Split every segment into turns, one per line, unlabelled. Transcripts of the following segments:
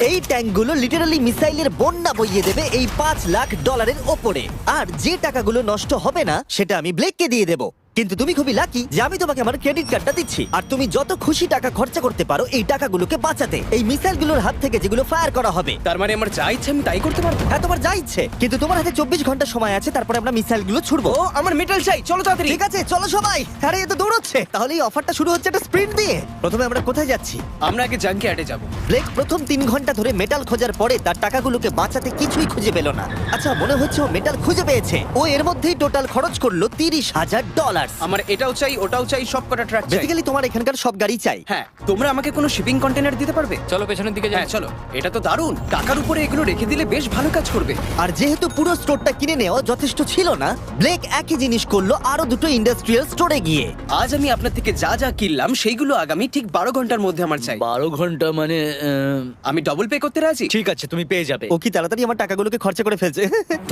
এই ট্যাঙ্কগুলো লিটারালি মিসাইলের বন্যা বইয়ে দেবে এই $5 লাখ ওপরে। আর যে টাকাগুলো নষ্ট হবে না সেটা আমি ব্লেককে দিয়ে দেবো। কিন্তু তুমি খুবই লাকি যে আমি তোমাকে আমার ক্রেডিট কার্ডটা দিচ্ছি, আর তুমি যত খুশি টাকা খরচা করতে পারো এই টাকাগুলোকে বাঁচাতে, এই মিসাইলগুলোর হাত থেকে যেগুলো ফায়ার করা হবে।
তার মানে আমার যা ইচ্ছে আমি তাই করতে পারবো?
হ্যাঁ, তোমার যা ইচ্ছে, কিন্তু তোমার হাতে 24 ঘন্টা সময় আছে, তারপরে আমরা মিসাইলগুলো ছুড়বো।
ও আমার মেটাল চাই, চলো তাড়াতাড়ি।
ঠিক আছে, চলো সবাই। আরে এ তো দৌড়চ্ছে। তাহলে এই অফারটা শুরু হচ্ছে একটা স্প্রিন্ট দিয়ে। প্রথমে আমরা কোথায় যাচ্ছি?
আমরা আগে জাঙ্কি অ্যাডে যাবো।
ব্লেক প্রথম 3 ঘন্টা ধরে মেটাল খোঁজার পরে তার টাকাগুলোকে বাঁচাতে কিছুই খুঁজে পেল না। আচ্ছা, মনে হচ্ছে ও মেটাল খুঁজে পেয়েছে। ও এর মধ্যেই টোটাল খরচ করলো $30,000।
আমার এটাও চাই, ওটাও চাই, সব কটা ট্র্যাক চাই।
বেসিক্যালি তোমার এখানকার সব গাড়ি চাই।
হ্যাঁ, তোমরা আমাকে কোনো শিপিং কন্টেনার দিতে পারবে?
চলো পেছনের দিকে যাই।
হ্যাঁ চলো, এটা তো দারুণ। টাকার উপরে এগুলো রেখে দিলে বেশ ভালো কাজ করবে।
আর যেহেতু পুরো স্টোরটা কিনে নেওয়া যথেষ্ট ছিল না, ব্লেক একই জিনিস করলো আরো দুটো ইন্ডাস্ট্রিয়াল স্টোরে গিয়ে।
আজ আমি আপনার থেকে যা যা কিনলাম সেইগুলো আগামী ঠিক 12 ঘন্টার মধ্যে আমার চাই।
12 ঘন্টা মানে
আমি ডবল পে করতে রাজি।
ঠিক আছে, তুমি পেয়ে যাবে।
ও কি তাড়াতাড়ি আমার টাকাগুলোকে খরচা করে ফেলছে।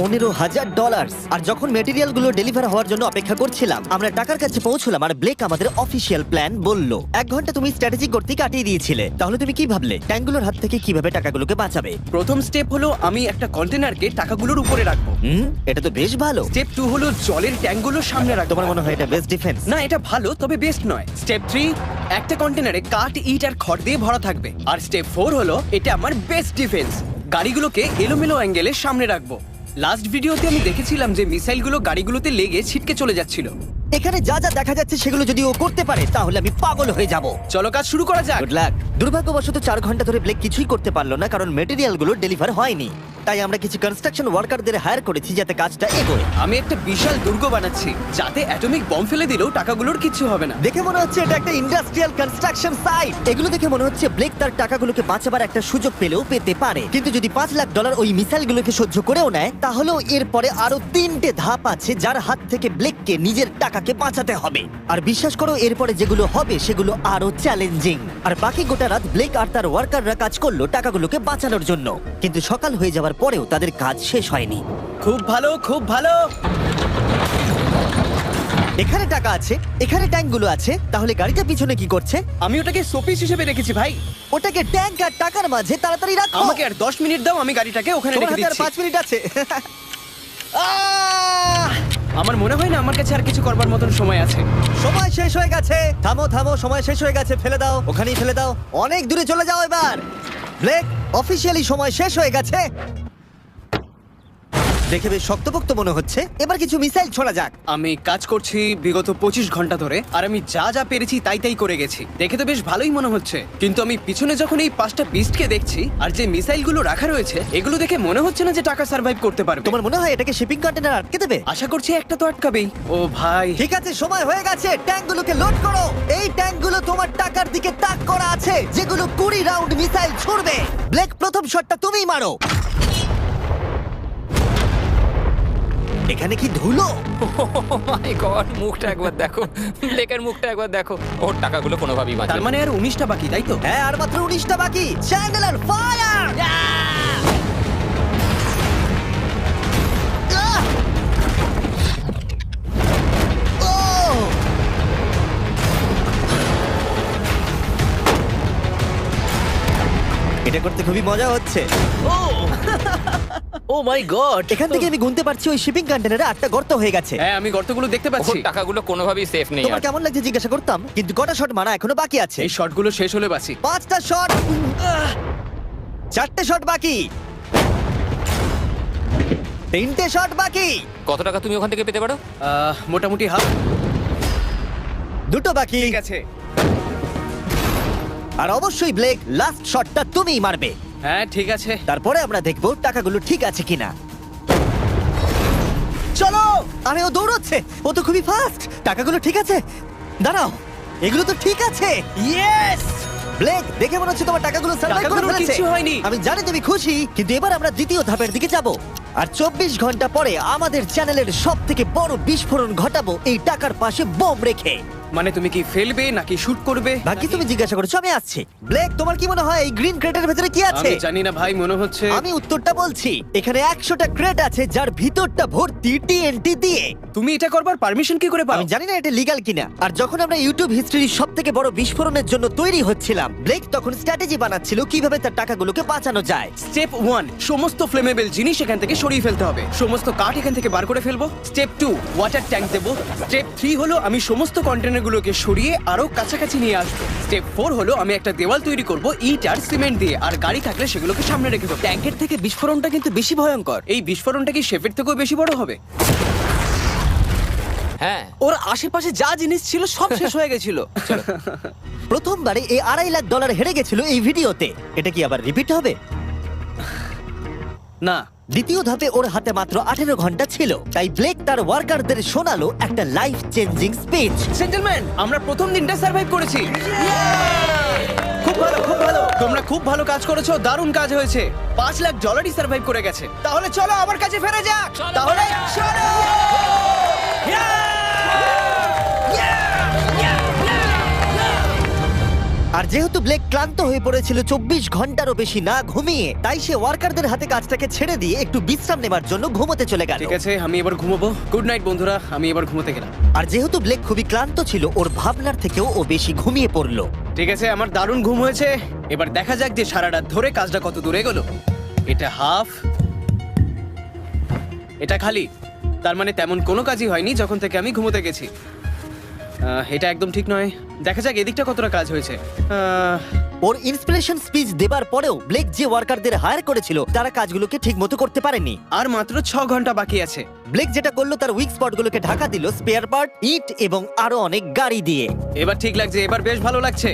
$15,000। আর যখন মেটেরিয়াল গুলো ডেলিভার হওয়ার জন্য অপেক্ষা করছিলাম, আমরা টাকার কাছে পৌঁছলাম। আর ব্লেক আমাদের অফিসিয়াল প্ল্যান বলল। 1 ঘন্টা তুমি স্ট্র্যাটেজি করতে কাটিয়ে দিয়েছিলে। তাহলে তুমি কি ভাবলে ট্যাঙ্কগুলোর হাত থেকে কিভাবে টাকাগুলোকে বাঁচাবে?
প্রথম স্টেপ হলো আমি একটা কন্টেনারকে টাকাগুলোর উপরে রাখবো।
এটা তো বেশ ভালো।
স্টেপ 2 হলো জলের ট্যাঙ্কগুলোর সামনে রাখবো।
তোমার মনে হয় এটা বেস্ট ডিফেন্স?
না, এটা ভালো তবে বেস্ট নয়। স্টেপ 3, একটা কন্টেনারে কাঠ, ইট আর খড় দিয়ে ভরা থাকবে। আর স্টেপ 4 হলো এটা আমার বেস্ট ডিফেন্স। গাড়িগুলোকে এলোমেলো অ্যাঙ্গেলে সামনে রাখবো। লাস্ট ভিডিওতে আমি দেখেছিলাম যে মিসাইলগুলো গাড়িগুলোতে লেগে ছিটকে চলে যাচ্ছিল।
এখানে যা যা দেখা যাচ্ছে সেগুলো যদি ও করতে পারে তাহলে আমি পাগল হয়ে যাব।
চলো কাজ শুরু করা যাক।
Good luck. দুর্ভাগ্যবশত 4 ঘন্টা ধরে ব্লেক কিছুই করতে পারলো না, কারণ মেটেরিয়ালগুলো ডেলিভার হয়নি। তাই আমরা কিছু কনস্ট্রাকশন ওয়ার্কারদের হায়ার করেছি যাতে কাজটা এগোয়।
আমি একটা বিশাল দুর্গ বানাচ্ছি যাতে অ্যাটমিক বম ফেলে দিলেও টাকাগুলোর কিছু হবে না।
দেখে মনে হচ্ছে এটা একটা ইন্ডাস্ট্রিয়াল কনস্ট্রাকশন সাইট। এগুলো দেখে মনে হচ্ছে ব্লেক তার টাকাগুলোকে বাঁচাবার একটা সুযোগ পেলেও পেতে পারে। কিন্তু যদি $5 লাখ ওই মিসাইলগুলোকে সহ্য করেও নেয়, তাহলেও এরপরে আরো 3টে ধাপ আছে যার হাত থেকে ব্লেককে নিজের টাকাকে বাঁচাতে হবে। আর বিশ্বাস করো, এরপরে যেগুলো হবে সেগুলো আরো চ্যালেঞ্জিং। আর বাকি গোটা রাত ব্লেক আর তার ওয়ার্কাররা কাজ করলো টাকাগুলোকে বাঁচানোর জন্য। কিন্তু সকাল হয়ে যাওয়ার পরেও তাদের কাজ শেষ হয়নি।
খুব ভালো, খুব ভালো।
এখানে টাকা আছে, এখানে ট্যাঙ্কগুলো আছে। তাহলে গাড়িটা পিছনে কি করছে?
আমি ওটাকে শোপিস হিসেবে রেখেছি ভাই।
ওটাকে ট্যাঙ্ক আর টাকার মাঝে তাড়াতাড়ি রাখো।
আমাকে আর 10 মিনিট দাও, আমি গাড়িটাকে ওখানে
তোমার
রেখে
হাতে আর
দিচ্ছি।
5 মিনিট আছে।
আমার মনে হয় না আমার কাছে আর কিছু করবার মতন সময় আছে।
সময় শেষ হয়ে গেছে। থামো থামো, সময় শেষ হয়ে গেছে। ফেলে দাও, ওখানেই ফেলে দাও। অনেক দূরে চলে যাও এবার। ব্লেক, অফিসিয়ালি সময় শেষ হয়ে গেছে। দেখে বেশ শক্তপোক্ত মনে হচ্ছে। এবার কিছু মিসাইল ছোড়া যাক।
আমি কাজ করছি বিগত 25 ঘন্টা ধরে, আর আমি যা যা পেরেছি তাই তাই করে গেছি। দেখে তো বেশ ভালোই মনে হচ্ছে, কিন্তু আমি পিছনে যখন এই 5টা বিস্টকে দেখছি আর যে মিসাইলগুলো রাখা রয়েছে, এগুলো দেখে মনে হচ্ছে না যে টাকা সার্ভাইভ করতে পারবে।
তোমার মনে হয় এটাকে শিপিং কন্টেনার আটকে দেবে?
আশা করছি একটা তো আটকাবেই। ও ভাই,
ঠিক আছে, সময় হয়ে গেছে। ট্যাঙ্কগুলোকে লোড করো। এই ট্যাঙ্কগুলো তোমার টাকার দিকে তাক করা আছে, যেগুলো 20 রাউন্ড মিসাইল ছুড়বে। ব্লেক, প্রথম শটটা তুমিই মারো। এখানে কি ধুলো?
মাই গড, মুখটা একবার দেখো, ব্লেকের মুখটা একবার দেখো। ওর টাকাগুলো কোনোভাবেই
তার
বাঁচবে।
মানে আর 19টা বাকি, তাই তো?
হ্যাঁ, আর মাত্র 19টা বাকি। Chandler fire! এটা করতে খুবই মজা হচ্ছে।
ও মাই গড,
এখান থেকে আমি গুনতে পারছি ওই শিপিং কন্টেনারে 8টা গর্ত হয়ে গেছে।
হ্যাঁ, আমি গর্তগুলো দেখতে
ওর
পাচ্ছি।
টাকাগুলো কোনোভাবেই সেফ নেই।
তোমার
আর
কেমন লাগছে জিজ্ঞাসা করতাম, কিন্তু কটা শট মারা এখনো বাকি আছে।
এই শটগুলো শেষ হলে বাঁচি।
5টা শট, 4টে শট বাকি, 3টে শট বাকি,
কত টাকা তুমি ওখান থেকে পেতে পারো?
মোটামুটি হাফ।
2টো বাকি।
ঠিক আছে।
আর অবশ্যই ব্লেক, লাস্ট শটটা তুমিই মারবে।
হ্যাঁ ঠিক আছে।
তারপরে আমরা দেখব টাকাগুলো ঠিক আছে কিনা। চলো। আরে ও দৌড়চ্ছে, ও তো খুবই ফাস্ট। টাকাগুলো ঠিক আছে? দাঁড়াও, এগুলো তো ঠিক আছে।
ইয়েস!
ব্লেক, দেখে মনে হচ্ছে তোমার টাকাগুলো সার্ভাইভ করে
টাকাগুলোর
ফেলেছে।
কিচ্ছু হয়নি।
আমি জানি তুমি খুশি, কিন্তু এবার আমরা দ্বিতীয় ধাপের দিকে যাব। আর 24 ঘন্টা পরে আমাদের চ্যানেলের সবথেকে বড় বিস্ফোরণ ঘটাবো এই টাকার পাশে বোম রেখে।
মানে তুমি কি ফেলবে নাকি শুট করবে?
বাকি তুমি জিজ্ঞাসা করেছো, আমি আসছি। ব্লেক, তোমার কি মনে হয় এই গ্রিন ক্রেটের ভেতরে কি আছে?
আমি জানি না ভাই, মনে হচ্ছে।
আমি উত্তরটা বলছি। এখানে 100টা ক্রেট আছে যার ভিতরটা ভর্তি টিএনটি দিয়ে।
তুমি এটা করবার পারমিশন কি করে পাও?
আমি জানি না এটা লিগ্যাল কিনা। আর যখন আমরা ইউটিউব হিস্ট্রির সবথেকে বড় বিস্ফোরণের জন্য তৈরি হচ্ছিলাম, ব্লেক তখন স্ট্র্যাটেজি বানাচ্ছিল কিভাবে তার টাকাগুলোকে বাঁচানো যায়।
স্টেপ 1, সমস্ত ফ্লেমেবল জিনিস এখান থেকে সরিয়ে ফেলতে হবে। সমস্ত কাঠ এখান থেকে বার করে ফেলবো। স্টেপ 2, ওয়াটার ট্যাঙ্ক দেবো। স্টেপ 3 হলো আমি সমস্ত কন্টেনারগুলোকে সরিয়ে আরো কাছাকাছি নিয়ে আসবো। স্টেপ 4 হলো আমি একটা দেওয়াল তৈরি করব ইট আর সিমেন্ট দিয়ে, আর গাড়ি থাকলে সেগুলোকে সামনে রেখে দেবো। ট্যাঙ্কের থেকে বিস্ফোরণটা কিন্তু বেশি ভয়ঙ্কর। এই বিস্ফোরণটা কি শেফের থেকেও বেশি বড় হবে?
হ্যাঁ,
ওর আশেপাশে যা জিনিস ছিল সব শেষ হয়ে গেছিল।
প্রথমবারে এই $2.5 লাখ হেরে গেছিল এই ভিডিওতে। এটা কি আবার রিপিট হবে?
না,
দ্বিতীয় ধাপে ওর হাতে মাত্র 18 ঘন্টা ছিল, তাই ব্লেক তার ওয়ার্কারদের শোনালো একটা লাইফ চেঞ্জিং স্পিচ।
জেন্টলম্যান, আমরা প্রথম দিনটা সার্ভাইভ করেছি। খুব ভালো, খুব ভালো। তোমরা খুব ভালো কাজ করেছো, দারুণ কাজ হয়েছে। $5 লাখ সার্ভাইভ করে গেছে। তাহলে চলো আমার কাছে ফেরা যাক। তাহলে চলো।
আর যেহেতু ব্লেক ক্লান্ত হয়ে পড়েছিল 24 ঘন্টারও বেশি না ঘুমিয়ে, তাই সে ওয়ার্কারদের হাতে কাজটাকে ছেড়ে দিয়ে একটু বিশ্রাম নেবার জন্য ঘুমোতে চলে গেল।
ঠিক আছে, আমি এবার ঘুমাবো। গুড নাইট বন্ধুরা, আমি এবার ঘুমোতে গেলাম।
আর যেহেতু ব্লেক খুবই ক্লান্ত ছিল, ওর ভাবনার থেকেও ও বেশি ঘুমিয়ে পড়লো।
ঠিক আছে, আমার দারুণ ঘুম হয়েছে। এবার দেখা যাক যে সারা রাত ধরে কাজটা কত দূরে গেল। এটা হাফ, এটা খালি। তার মানে তেমন কোনো কাজই হয়নি যখন থেকে আমি ঘুমোতে গেছি। এটা একদম ঠিক নয়। দেখা যাক এদিকটা কতটা কাজ হয়েছে।
ওর ইন্সপিরেশন স্পিচ দেবার পরেও ব্লেক যে ওয়ার্কারদের হায়ার করেছিল তারা কাজগুলোকে ঠিকমতো করতে পারেনি।
আর মাত্র 6 ঘন্টা বাকি আছে।
ব্লেক যেটা করলো তার উইক স্পটগুলোকে ঢাকা দিল স্পেয়ার পার্ট, ইট এবং আরো অনেক গাড়ি দিয়ে।
এবার ঠিক লাগছে, এবার বেশ ভালো লাগছে।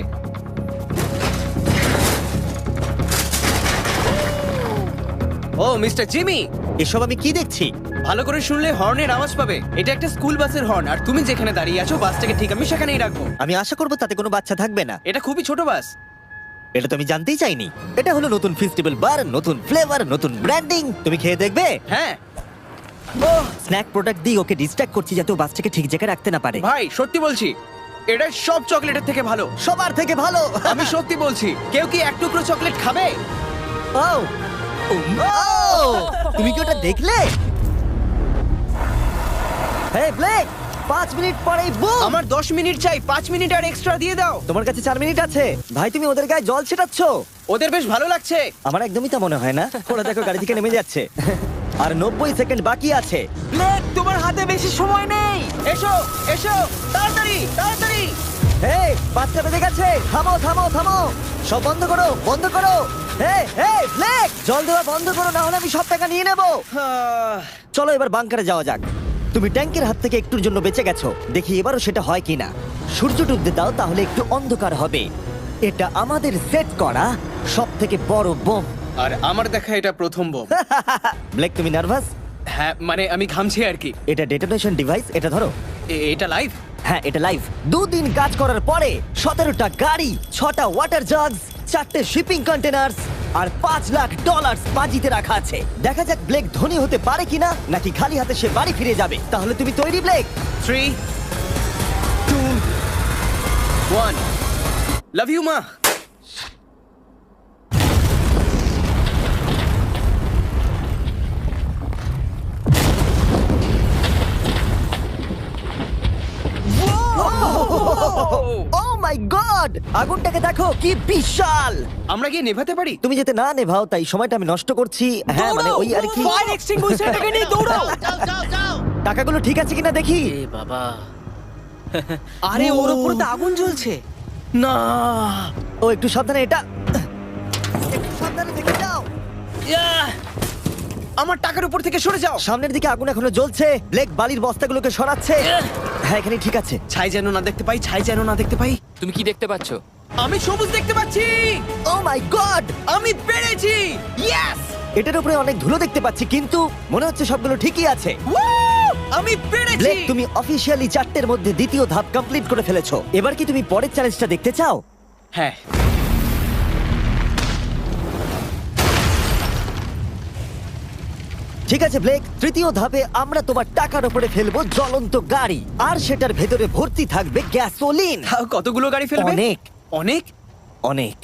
ও মিস্টার জিমি,
এসব আমি কি দেখছি?
ভালো করে শুনলে হর্নের আওয়াজ পাবে। এটা একটা স্কুল বাসের হর্ন, আর তুমি যেখানে দাঁড়িয়ে আছো বাসটাকে ঠিক আমি সেখানেই রাখবো।
আমি আশা করবো তাতে কোনো বাচ্চা থাকবে না।
এটা খুবই ছোট বাস।
এটা তো আমি জানতেই চাইনি। এটা হলো নতুন ফেস্টিভ্যাল বার, নতুন ফ্লেভার, নতুন ব্র্যান্ডিং। তুমি খেয়ে দেখবে?
হ্যাঁ
স্ন্যাক প্রোডাক্ট দিয়ে ওকে ডিস্ট্র্যাক্ট করছি যাতে ও বাসটাকে ঠিক জায়গায় রাখতে না পারে।
ভাই, সত্যি বলছি, এটা সব চকলেটের থেকে ভালো।
সবার থেকে ভালো।
আমি সত্যি বলছি। কেউ কি এক টুকরো চকলেট খাবে?
ও তুমি কি ওটা দেখলে? হে ব্লেক, 5 মিনিট পরেই বুম।
আমার 10 মিনিট চাই, 5 মিনিট আর এক্সট্রা দিয়ে দাও।
তোমার কাছে 4 মিনিট আছে। ভাই তুমি ওদের গায়ে জল ছেটাচ্ছ।
ওদের বেশ ভালো লাগছে।
আমার একদমই তা মনে হয় না। ওরা দেখো গাড়ি থেকে নেমে যাচ্ছে। আর 90 সেকেন্ড বাকি আছে।
ব্লেক, তোমার হাতে বেশি সময় নেই। এসো এসো, তাড়াতাড়ি তাড়াতাড়ি।
হে, 5টা বেজে গেছে। থামো থামো থামো, সব বন্ধ করো, বন্ধ করো। হে হে ব্লেক, জল দেওয়া বন্ধ করো, না হলে আমি সব টাকা নিয়ে নেব। চলো এবার বাংকারে যাওয়া যাক। তুমি ট্যাঙ্কের হাত থেকে একটুর জন্য বেঁচে গেছো। দেখি এবারও সেটা হয় কিনা। সূর্য ডুবতে দাও, তাহলে একটু অন্ধকার হবে। এটা আমাদের সেট করা সব থেকে বড় বোম।
আর আমার দেখা এটা প্রথম বোম।
ব্লেক তুমি নার্ভাস?
হ্যাঁ, মানে আমি ঘামছি আর কি।
এটা ডেটোনেশন ডিভাইস, এটা ধরো।
এটা লাইভ?
হ্যাঁ, এটা লাইভ। 2 দিন কাজ করার পরে 17টা গাড়ি, 6টা ওয়াটার জাগস, 4টে শিপিং কন্টেনার্স আর $5 লাখ বাজিতে রাখা আছে। দেখা যাক ব্লেক ধনী হতে পারে কিনা, নাকি খালি হাতে সে বাড়ি ফিরে যাবে। তাহলে তুমি তৈরি ব্লেক?
3, 2, 1। লাভ ইউ মা।
ও মাই গড, আগুনটাকে দেখো কি বিশাল।
আমরা গিয়ে নেভাতে পারি?
তুমি যেতে না নেভাও, তাই সময়টা আমি নষ্ট করছি। হ্যাঁ মানে ওই আর কি।
ফায়ার এক্সটিংগুইশারটাকে নিয়ে দৌড়াও।
টাকাগুলো ঠিক আছে কিনা দেখি।
বাবা,
আরে ওর উপরে তো আগুন জ্বলছে। না,
ও একটু সাবধানে, এটা একটু সাবধানে দেখে যাও।
আমার টাকার উপর থেকে সরে যাও।
সামনের দিকে আগুন এখনো জ্বলছে। ব্লেক বালির বস্তাগুলোকে সরাচ্ছে। হ্যাঁ এখানে ঠিক আছে।
ছাই যেন না দেখতে পাই, ছাই যেন না দেখতে পাই।
তুমি কি দেখতে পাচ্ছ?
আমি সবুজ দেখতে পাচ্ছি।
ও মাই গড,
আমি পেরেছি। ইয়েস!
এটার উপরে অনেক ধুলো দেখতে পাচ্ছি, কিন্তু মনে হচ্ছে সবগুলো ঠিকই আছে।
আমি পেরেছি।
ব্লেক তুমি অফিশিয়ালি 4টের মধ্যে দ্বিতীয় ধাপ কমপ্লিট করে ফেলেছো। এবার কি তুমি পরের চ্যালেঞ্জটা দেখতে চাও?
হ্যাঁ।
ঠিক আছে ব্লেক, তৃতীয় ধাপে আমরা তোমার টাকার উপরে ফেলবো জ্বলন্ত গাড়ি, আর সেটার ভেতরে ভর্তি থাকবে গ্যাসোলিন।
তাও কতগুলো গাড়ি ফেলবে?
অনেক
অনেক
অনেক।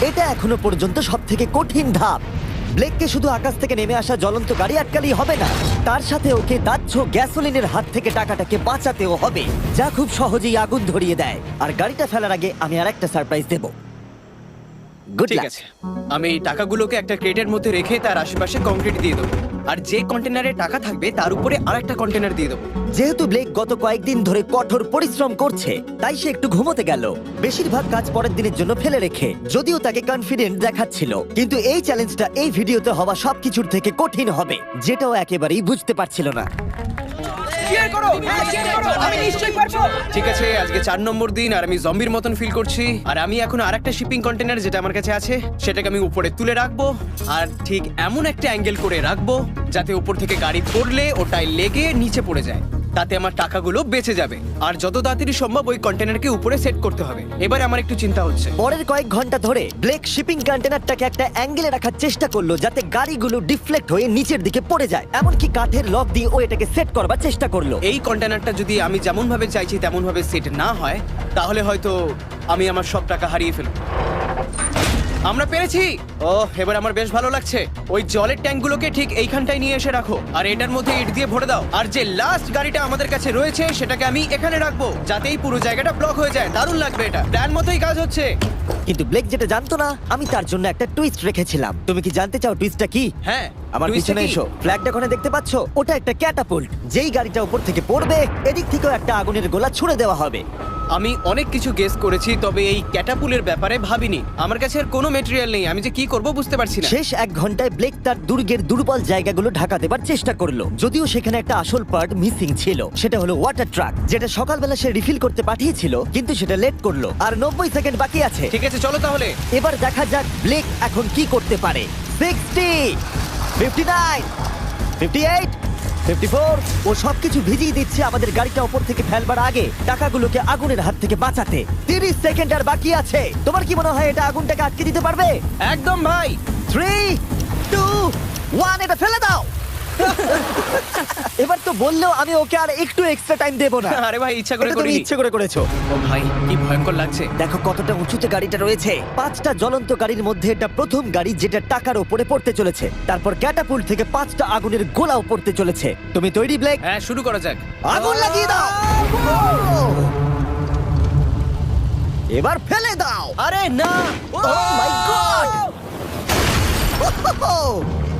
এটা এখনো পর্যন্ত সব থেকে কঠিন ধাপ। ব্লেককে শুধু আকাশ থেকে নেমে আসা জ্বলন্ত গাড়ি আটকালেই হবে না, তার সাথে ওকে দাহ্য গ্যাসোলিনের হাত থেকে টাকাটাকে বাঁচাতেও হবে, যা খুব সহজেই আগুন ধরিয়ে দেয়। আর গাড়িটা ফেলার আগে আমি আরেকটা সারপ্রাইজ দেব। গুড
ঠিক
লাক।
আছে, আমি এই টাকাগুলোকে একটা ক্রেটের মধ্যে রেখে তার আশেপাশে কংক্রিট দিয়ে দেবো, আর যে কন্টেনারে টাকা থাকবে তার উপরে আরেকটা কন্টেনার দিয়ে দেবো।
যেহেতু ব্লেক গত কয়েকদিন ধরে কঠোর পরিশ্রম করছে, তাই সে একটু ঘুমোতে গেল, বেশিরভাগ কাজ পরের দিনের জন্য ফেলে রেখে, যদিও তাকে কনফিডেন্ট দেখাচ্ছিল। কিন্তু এই চ্যালেঞ্জটা এই ভিডিওতে হওয়া সবকিছুর থেকে কঠিন হবে, যেটাও একেবারেই বুঝতে পারছিল না।
ঠিক আছে, আজকে 4 নম্বর দিন আর আমি জম্বির মতন ফিল করছি। আর আমি এখন আরেকটা শিপিং কন্টেনার যেটা আমার কাছে আছে সেটাকে আমি উপরে তুলে রাখবো, আর ঠিক এমন একটা অ্যাঙ্গেল করে রাখবো যাতে উপর থেকে গাড়ি পড়লে ওটাই লেগে নিচে পড়ে যায়, তাতে আমার টাকাগুলো বেঁচে যাবে। আর যত তাড়াতাড়ি সম্ভব ওই কন্টেনারকে উপরে সেট করতে হবে। এবারে আমার একটু চিন্তা হচ্ছে।
পরের কয়েক ঘন্টা ধরে ব্লেক শিপিং কন্টেনারটাকে একটা অ্যাঙ্গেলে রাখার চেষ্টা করলো যাতে গাড়িগুলো ডিফ্লেক্ট হয়ে নিচের দিকে পড়ে যায়। এমনকি কাঠের লক দিয়ে ও এটাকে সেট করবার চেষ্টা করলো।
এই কন্টেনারটা যদি আমি যেমন ভাবে চাইছি তেমন ভাবে সেট না হয়, তাহলে হয়তো আমি আমার সব টাকা হারিয়ে ফেলব। আমরা পেরেছি। ও, এবার আমার বেশ ভালো লাগছে। ওই জলের ট্যাঙ্কগুলোকে ঠিক এইখানটায় নিয়ে এসে রাখো, আর এটার মধ্যে ইট দিয়ে ভরে দাও। আর যে লাস্ট গাড়িটা আমাদের কাছে রয়েছে সেটাকে আমি এখানে রাখবো, যাতে এই পুরো জায়গাটা ব্লক হয়ে যায়। দারুণ লাগবে, এটা প্ল্যান মতোই কাজ হচ্ছে।
কিন্তু ব্লেক যেটা জানতো না, আমি তার জন্য একটা টুইস্ট রেখেছিলাম। তুমি কি জানতে চাও টুইস্টটা কি?
হ্যাঁ,
আমার
twist-টা
পিছনে
কি?
এসো। ফ্ল্যাগটা ওখানে দেখতে পাচ্ছো? ওটা একটা ক্যাটাপুল্ট। যেই গাড়িটা উপর থেকে পড়বে, এদিক থেকেও একটা আগুনের গোলা ছুড়ে দেওয়া হবে।
আমি অনেক কিছু গেস করেছি, তবে এই ক্যাটাপুলের ব্যাপারে ভাবিনি। আমার কাছে আর কোনো মেটেরিয়াল নেই, আমি যে কি করব বুঝতে পারছি না।
শেষ 1 ঘন্টায় ব্লেক তার দুর্গের দুর্বল জায়গাগুলো ঢাকা দেবার চেষ্টা করলো, যদিও সেখানে একটা আসল পার্ট মিসিং ছিল। সেটা হলো ওয়াটার ট্রাক, যেটা সকালবেলা সে রিফিল করতে পাঠিয়েছিল, কিন্তু সেটা লেট করলো। আর 90 সেকেন্ড বাকি আছে।
ঠিক আছে, চলো তাহলে।
এবার দেখা যাক ব্লেক এখন কি করতে পারে। 60, 59, 58, 54। ও সবকিছু ভিজিয়ে দিচ্ছে আমাদের গাড়িটা ওপর থেকে ফেলবার আগে, টাকাগুলোকে আগুনের হাত থেকে বাঁচাতে। 30 সেকেন্ড আর বাকি আছে। তোমার কি মনে হয় এটা আগুনটাকে আটকে দিতে পারবে?
একদম ভাই।
3, 2, 1, এটা ফেলে দাও। এবার তো বললেও আমি ওকে আর একটু এক্সট্রা টাইম দেব না।
আরে ভাই, ইচ্ছা করে
এটা তুমি
করিনি।
ইচ্ছে করে করেছো।
ও ভাই, কি ভয়ঙ্কর লাগছে।
দেখো কতটা উঁচুতে গাড়িটা রয়েছে। 5টা জ্বলন্ত গাড়ির মধ্যে এটা প্রথম গাড়ি যেটা টাকার উপরে পড়তে চলেছে। তারপর ক্যাটাপুল্ট থেকে 5টা আগুনের গোলাও পড়তে চলেছে। তুমি তৈরি ব্লেক?
হ্যাঁ, শুরু করা যাক।
আগুন লাগিয়ে দাও। এবার ফেলে দাও।
আরে না!
ও মাই গড!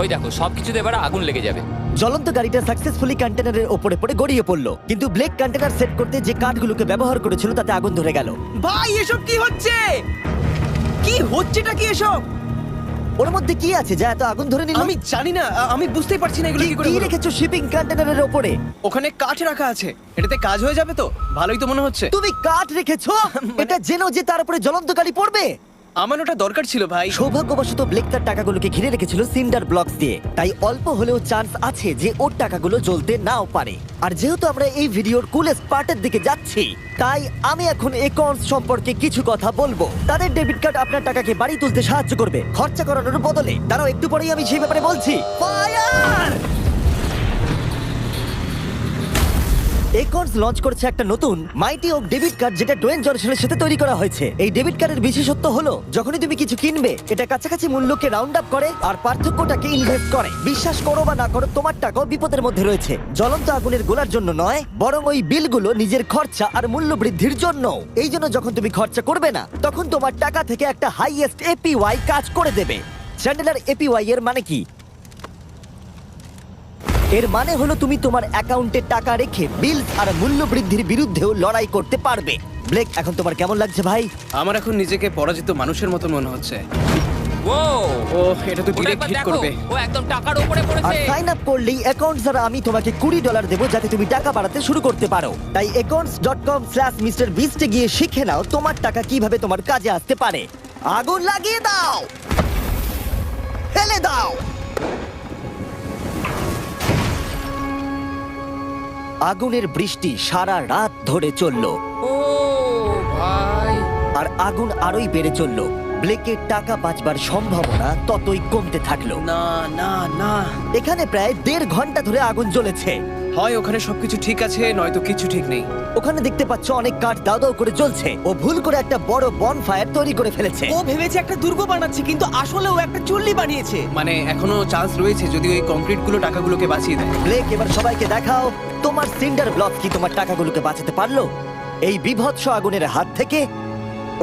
ওই দেখো সবকিছুতে এবার আগুন লেগে যাবে।
জ্বলন্ত গাড়িটা সাকসেসফুলি কন্টেনারের ওপরে পড়ে গড়িয়ে পড়লো, কিন্তু ব্লেক কন্টেনার সেট করতে যে কাঠগুলোকে ব্যবহার করেছিল তাতে আগুন ধরে গেল।
ভাই, এসব কি হচ্ছে? কি হচ্ছেটা কি এসব?
ওর মধ্যে কি আছে যা এত আগুন ধরে নিল?
আমি জানি না, আমি বুঝতেই পারছি না এগুলো কি করে
কি
হলো।
রেখেছো শিপিং কন্টেনারের ওপরে?
ওখানে কাঠ রাখা আছে, এটাতে কাজ হয়ে যাবে তো? ভালোই তো মনে হচ্ছে।
তুমি কাঠ রেখেছো? এটা জেনো যে তার উপরে জ্বলন্ত গাড়ি পড়বে।
আমার ওটা দরকার ছিল ভাই।
সৌভাগ্যবশত ব্লেক তার টাকাগুলোকে ঘিরে রেখেছিল সিন্ডার ব্লকস দিয়ে, তাই অল্প হলেও চান্স আছে যে ওর টাকাগুলো জ্বলতে নাও পারে। আর যেহেতু আমরা এই ভিডিওর কুলেস্ট পার্টের দিকে যাচ্ছি, তাই আমি এখন একর্নস সম্পর্কে কিছু কথা বলবো। তাদের ডেবিট কার্ড আপনার টাকাকে বাড়ি তুলতে সাহায্য করবে খরচা করানোর বদলে। দাঁড়াও, একটু পরেই আমি সেই ব্যাপারে বলছি। ফায়ার! একর্নস লঞ্চ করেছে একটা নতুন মাইটি ওক ডেবিট কার্ড, যেটা ডোয়েন জনসনের সাথে তৈরি করা হয়েছে। এই ডেবিট কার্ডের বিশেষত্ব হলো যখনই তুমি কিছু কিনবে, এটা কাছাকাছি মূল্যকে রাউন্ড আপ করে আর পার্থক্যটাকে ইনভেস্ট করে। বিশ্বাস করো বা না করো, তোমার টাকাও বিপদের মধ্যে রয়েছে। জ্বলন্ত আগুনের গোলার জন্য নয়, বরং ওই বিলগুলো নিজের খরচা আর মূল্য বৃদ্ধির জন্য। এই জন্য যখন তুমি খরচা করবে না, তখন তোমার টাকা থেকে একটা হাইয়েস্ট এপিওয়াই কাজ করে দেবে। চ্যান্ডেলার, এপিওয়াই এর মানে কি? এর মানে হলো তুমি তোমার অ্যাকাউন্টে টাকা রেখে বিল আর মূল্য বৃদ্ধির বিরুদ্ধেও লড়াই করতে পারবে। ব্লেক, এখন তোমার কেমন লাগছে ভাই?
আমার এখন নিজেকে পরাজিত মানুষের মতো মনে হচ্ছে।
ও
ও, এটা তো
ওটা
ডিরেক্ট
একবার
হিট
দেখো,
করবে।
ও একদম টাকার উপরে
আর
পড়েছে।
সাইন আপ করলেই অ্যাকাউন্টস দ্বারা আমি তোমাকে $20 দেবো যাতে তুমি টাকা বাড়াতে শুরু করতে পারো। তাই accounts.com/MrBeast এ গিয়ে শিখে নাও তোমার টাকা কিভাবে তোমার কাজে আসতে পারে। আগুন লাগিয়ে দাও, ফেলে দাও। আগুনের বৃষ্টি সারা রাত ধরে চললো,
ও ভাই,
আর আগুন আরোই বেড়ে চললো। ব্লেকের টাকা বাঁচবার সম্ভাবনা ততই কমতে থাকলো।
না না না,
এখানে প্রায় 1.5 ঘন্টা ধরে আগুন জ্বলেছে।
হয় ওখানে সবকিছু ঠিক আছে নয়তো কিছু ঠিক নেই।
ওখানে দেখতে পাচ্ছ অনেক কাঠ দাও দাও করে জ্বলছে। ও ভুল করে একটা বড় বনফায়ার তৈরি করে ফেলেছে।
ও ভেবেছে একটা দুর্গ বানাচ্ছে, কিন্তু আসলে ও একটা চুল্লি বানিয়েছে।
মানে এখনো চান্স রয়েছে যদি ওই কংক্রিট গুলো টাকাগুলোকে বাঁচিয়ে দেয়।
ব্লেক, এবার সবাইকে দেখাও তোমার সিন্ডার ব্লক কি তোমার টাকাগুলোকে বাঁচাতে পারলো এই বিভৎস আগুনের হাত থেকে।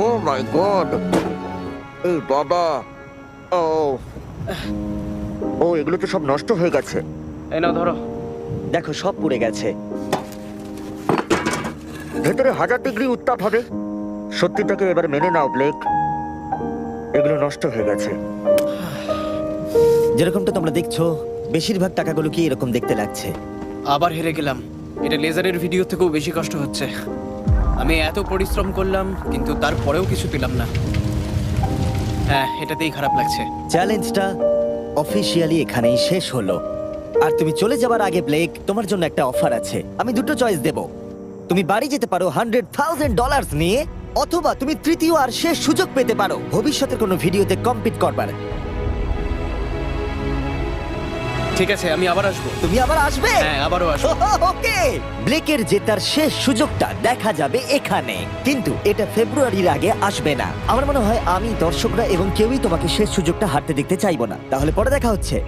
ও মাই গড, এই বাবা, ও ও এগুলো তো সব নষ্ট হয়ে গেছে।
এই নাও ধরো।
দেখো সব পুড়ে গেছে।
ভেতরে 1000 ডিগ্রি উত্তাপ হবে। সত্যিটাকে এবার মেনে নাও ব্লেক, এগুলো নষ্ট হয়ে গেছে।
যেরকমটা তোমরা দেখছো বেশিরভাগ টাকাগুলো কি এরকম দেখতে লাগছে।
আবার হেরে গেলাম। এটা লেজারের ভিডিও থেকেও বেশি কষ্ট হচ্ছে। আমি এত পরিশ্রম করলাম কিন্তু তারপরেও কিছু পেলাম না। হ্যাঁ, এটাতেই খারাপ লাগছে।
চ্যালেঞ্জটা অফিসিয়ালি এখানেই শেষ হলো। আর তুমি চলে যাবার আগে ব্লেক, তোমার জন্য একটা অফার আছে। আমি দুটো চয়েস দেব। তুমি বাড়ি যেতে পারো $100,000 নিয়ে, অথবা তুমি তৃতীয় আর শেষ সুযোগ পেতে পারো ভবিষ্যতের কোনো ভিডিওতে কম্পিট করবার।
ঠিক আছে, আমি আবার আসবো।
তুমি আবার আসবে?
হ্যাঁ, আবারও আসবো।
ওকে, ব্লেকের জেতার শেষ সুযোগটা দেখা যাবে এখানে, কিন্তু এটা ফেব্রুয়ারির আগে আসবে না। আমার মনে হয় আমি, দর্শকরা এবং কেউই তোমাকে শেষ সুযোগটা হারতে দেখতে চাইবো না। তাহলে পরে দেখা হচ্ছে।